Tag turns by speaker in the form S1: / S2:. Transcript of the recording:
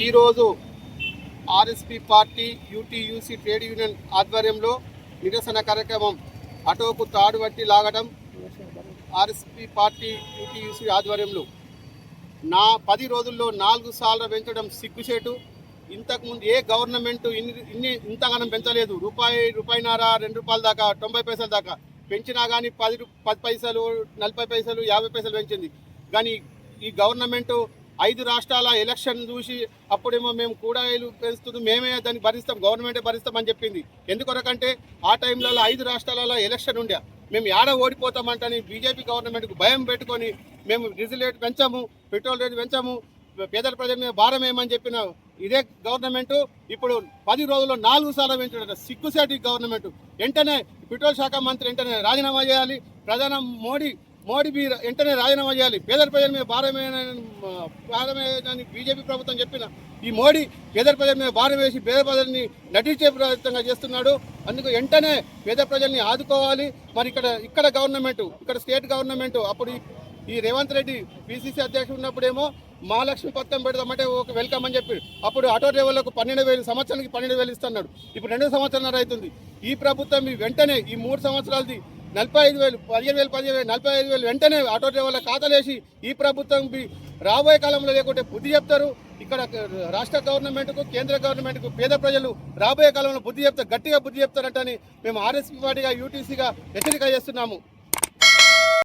S1: ఈరోజు RSP party యూటీయూసీ trade union ఆధ్వర్యంలో నిరసన కార్యక్రమం అటోపు తాడు బట్టి లాగడం. ఆర్ఎస్పీ పార్టీ యూటీయూసీ ఆధ్వర్యంలో 10 రోజుల్లో 4 సార్లు పెంచడం సిగ్గుచేటు. ఇంతకుముందు ఏ గవర్నమెంట్ ఇంతగానం పెంచలేదు. రూపాయిన్నర 2 రూపాయల దాకా 90 పైసల దాకా పెంచినా కానీ 10 పైసలు 40 పైసలు 50 పైసలు పెంచింది. కానీ ఈ గవర్నమెంట్ 5 రాష్ట్రాల ఎలక్షన్ చూసి అప్పుడేమో మేము కూడాయిలు పెంచుతుంది, మేమే దాన్ని భరిస్తాం, గవర్నమెంటే భరిస్తామని చెప్పింది. ఎందుకొరకంటే ఆ టైంలో 5 రాష్ట్రాలలో ఎలక్షన్ ఉండే, మేము ఏడ ఓడిపోతామంటని బీజేపీ గవర్నమెంట్కు భయం పెట్టుకొని మేము డీజిల్ రేటు పెంచాము, పెట్రోల్ రేటు పెంచాము, పేదల ప్రజల మీద భారం ఏమని చెప్పిన ఇదే గవర్నమెంట్ ఇప్పుడు 10 రోజుల్లో 4 సార్లు పెంచడం సిగ్గుసేటి గవర్నమెంట్. వెంటనే పెట్రోల్ శాఖ మంత్రి వెంటనే రాజీనామా చేయాలి. ప్రధాని మోడీ వెంటనే రాజీనామా చేయాలి. పేదల ప్రజల మీద భారమేనని బీజేపీ ప్రభుత్వం చెప్పిన ఈ మోడీ పేదల ప్రజల మీద భారం వేసి పేద ప్రజల్ని నటించే ప్రయత్నంగా చేస్తున్నాడు. అందుకు వెంటనే పేద ప్రజల్ని ఆదుకోవాలి. మరి ఇక్కడ గవర్నమెంట్, ఇక్కడ స్టేట్ గవర్నమెంట్ అప్పుడు ఈ రేవంత్ రెడ్డి పిసిసి అధ్యక్షుడు ఉన్నప్పుడేమో మహాలక్ష్మి పథకం పెడదామంటే ఒక వెల్కమ్ అని చెప్పి అప్పుడు ఆటో డ్రైవర్లకు 12,000 సంవత్సరానికి 12,000 ఇస్తున్నాడు. ఇప్పుడు 2 సంవత్సరాలు అవుతుంది. ఈ ప్రభుత్వం వెంటనే ఈ 3 సంవత్సరాలది 45,000 15,000 45,000 వెంటనే ఆటో డ్రైవర్ల ఖాతాలేసి ఈ ప్రభుత్వం రాబోయే కాలంలో లేకుంటే బుద్ధి చెప్తారు. ఇక్కడ రాష్ట్ర గవర్నమెంట్కు కేంద్ర గవర్నమెంట్కు పేద ప్రజలు రాబోయే కాలంలో గట్టిగా బుద్ధి చెప్తారంటని మేము ఆర్ఎస్పీ పార్టీగా యూటీసీగా హెచ్చరిక చేస్తున్నాము.